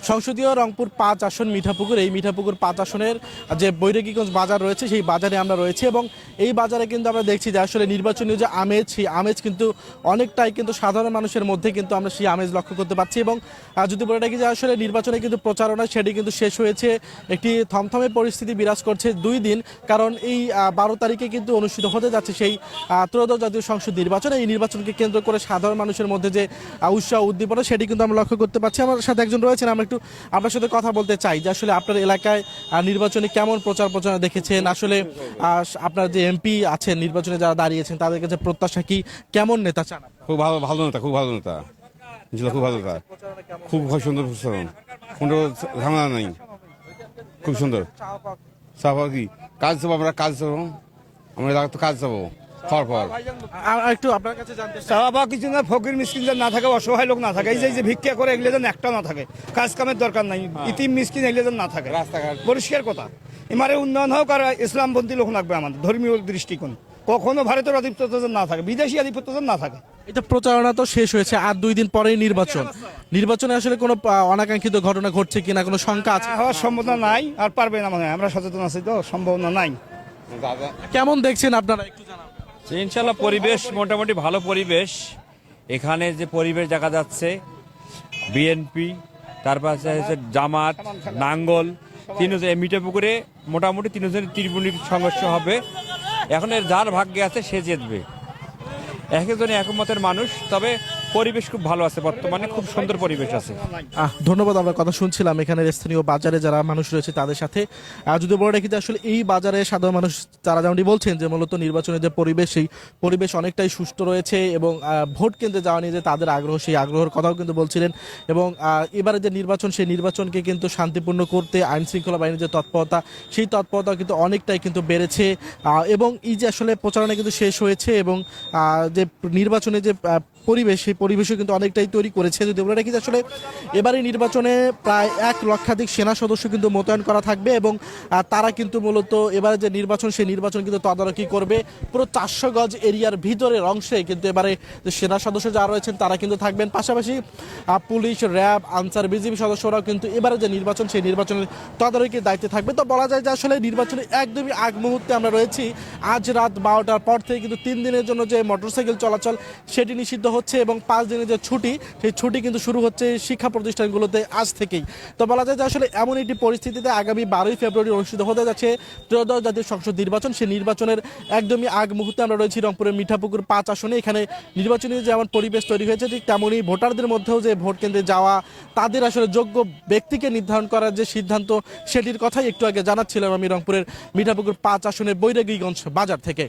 সংসদীয় রংপুর ৫ আসন মিঠাপুকুর, এই মিঠাপুকুর ৫ আসনের যে বৈরাগীগঞ্জ বাজার রয়েছে সেই বাজারে আমরা রয়েছি এবং এই বাজারে কিন্তু আমরা দেখছি যে আসলে নির্বাচনীয় যে আমেজ, সেই আমেজ কিন্তু অনেকটাই কিন্তু সাধারণ মানুষের মধ্যে কিন্তু আমরা সেই আমেজ লক্ষ্য করতে পারছি। এবং যদি বলে রাখি যে আসলে নির্বাচনে কিন্তু প্রচারণা সেটি কিন্তু শেষ হয়েছে, একটি থমথমে পরিস্থিতি বিরাজ করছে 2 দিন, কারণ এই 12 তারিখে কিন্তু অনুষ্ঠিত হতে যাচ্ছে সেই ত্রয়োদশ জাতীয় সংসদ নির্বাচন। এই নির্বাচনকে কেন্দ্র করে সাধারণ মানুষের মধ্যে যে উৎসাহ উদ্দীপনা সেটি কিন্তু আমরা লক্ষ্য করতে পারছি। আমার সাথে একজন রয়েছেন, আমরা একটু আপনার সাথে কথা বলতে চাই যে আসলে আপনার এলাকায় নির্বাচনে কেমন প্রচারণা দেখেছেন, আসলে আপনার যে এমপি আছেন নির্বাচনে যারা দাঁড়িয়েছেন তাদের কাছে প্রত্যাশা কি, কেমন নেতা চান? খুব ভালো নেতা, খুব ভালো নেতা, খুব ভালো নেতা, খুব সুন্দর প্রচারণ, কোনো ঝামেলা নাই, খুব সুন্দর। কি কাজ যাবো, আমরা কাজ যাবো, আমরা তো কাজ যাবো খাওয়ার পর। একটু আপনার কাছে জানতে চাওয়া কিছু না, ফকির মিসকিন যেন না থাকে, অসহায় লোক না থাকে, এই যে ভিক্ষা করে এগুলো যেন একটা না থাকে, কাজ কামের দরকার নাই, ইতিম মিসকিন এগুলো যেন না থাকে, রাস্তাঘাট পরিষ্কার কথা। এমারে উন্নয়ন হোক আর ইসলামপন্থী লোক লাগবে আমাদের ধর্মীয় দৃষ্টিকোণ, কখনো ভারতের আধিপত্য যেন না থাকে, বিদেশি আধিপত্য যেন না থাকে। এটা প্রচারণা তো শেষ হয়েছে, আর 2 দিন পরেই নির্বাচনে আসলে কোনো অনাকাঙ্ক্ষিত ঘটনা ঘটছে কিনা কোনো শঙ্কা আছে? হওয়ার সম্ভাবনা নাই, আর পারবে না মনে হয়, আমরা সচেতন আছি তো, সম্ভাবনা নাই। কেমন দেখছেন আপনারা একটু জানান। ইনশাল্লাহ পরিবেশ মোটামুটি ভালো পরিবেশ। এখানে যে পরিবেশ দেখা যাচ্ছে, বিএনপি, তারপর হচ্ছে জামাত, নাঙ্গল, তিনজন মিঠাপুকুরে মোটামুটি তিনজনের ত্রিমুখী সংঘর্ষ হবে। এখন এর যার ভাগ্যে আছে সে জিতবে, এক একজনে একমতের মানুষ। তবে পরিবেশ খুব ভালো আছে, বর্তমানে খুব সুন্দর পরিবেশ আছে। ধন্যবাদ। আমরা কথা শুনছিলাম এখানের স্থানীয় বাজারে যারা মানুষ রয়েছে তাদের সাথে। যদি বলে রাখি যে আসলে এই বাজারে সাধারণ মানুষ তারা যেমনটি বলছেন যে মূলত নির্বাচনের যে পরিবেশ, সেই পরিবেশ অনেকটাই সুষ্ঠু রয়েছে এবং ভোট কেন্দ্রে যাওয়া নিয়ে যে তাদের আগ্রহ, সেই আগ্রহের কথাও কিন্তু বলছিলেন। এবং এবারে যে নির্বাচন, সেই নির্বাচনকে কিন্তু শান্তিপূর্ণ করতে আইন শৃঙ্খলা বাহিনীর যে তৎপরতা, সেই তৎপরতা কিন্তু অনেকটাই কিন্তু বেড়েছে। এবং এই যে আসলে প্রচারণা কিন্তু শেষ হয়েছে এবং যে নির্বাচনে যে পরিবেশ, সেই পরিবেশও কিন্তু অনেকটাই তৈরি করেছে। যদি বলে রাখি আসলে এবারে নির্বাচনে প্রায় 1 লক্ষাধিক সেনা সদস্য কিন্তু মোতায়েন করা থাকবে এবং তারা কিন্তু মূলত এবারে যে নির্বাচন, সেই নির্বাচন কিন্তু তদারকি করবে। পুরো 400 গজ এরিয়ার ভিতরের অংশে কিন্তু এবারে যে সেনা সদস্য যারা রয়েছেন তারা কিন্তু থাকবেন, পাশাপাশি পুলিশ, র্যাব, আনসার, বিজিবি সদস্যরাও কিন্তু এবারে যে নির্বাচন, সেই নির্বাচনের তদারকির দায়িত্বে থাকবে। তো বলা যায় যে আসলে নির্বাচনে একদমই আগ মুহূর্তে আমরা রয়েছি। আজ রাত 12টার পর থেকে কিন্তু 3 দিনের জন্য যে মোটরসাইকেল চলাচল সেটি নিষিদ্ধ হচ্ছে এবং 5 দিনের যে ছুটি, সেই ছুটি কিন্তু শুরু হচ্ছে শিক্ষা প্রতিষ্ঠানগুলোতে আজ থেকেই। তো বলা যায় যে আসলে এমন একটি পরিস্থিতিতে আগামী 12ই ফেব্রুয়ারি অনুষ্ঠিত হতে যাচ্ছে ত্রয়োদশ জাতীয় সংসদ নির্বাচন। সেই নির্বাচনের একদমই আগ মুহূর্তে আমরা রয়েছি রংপুরের মিঠাপুকুর 5 আসনে। এখানে নির্বাচনী যেমন পরিবেশ তৈরি হয়েছে, ঠিক তেমনই ভোটারদের মধ্যেও যে ভোট কেন্দ্রে যাওয়া, তাদের আসলে যোগ্য ব্যক্তিকে নির্ধারণ করার যে সিদ্ধান্ত, সেটির কথাই একটু আগে জানাচ্ছিলাম আমি রংপুরের মিঠাপুকুর 5 আসনের বৈরাগীগঞ্জ বাজার থেকে।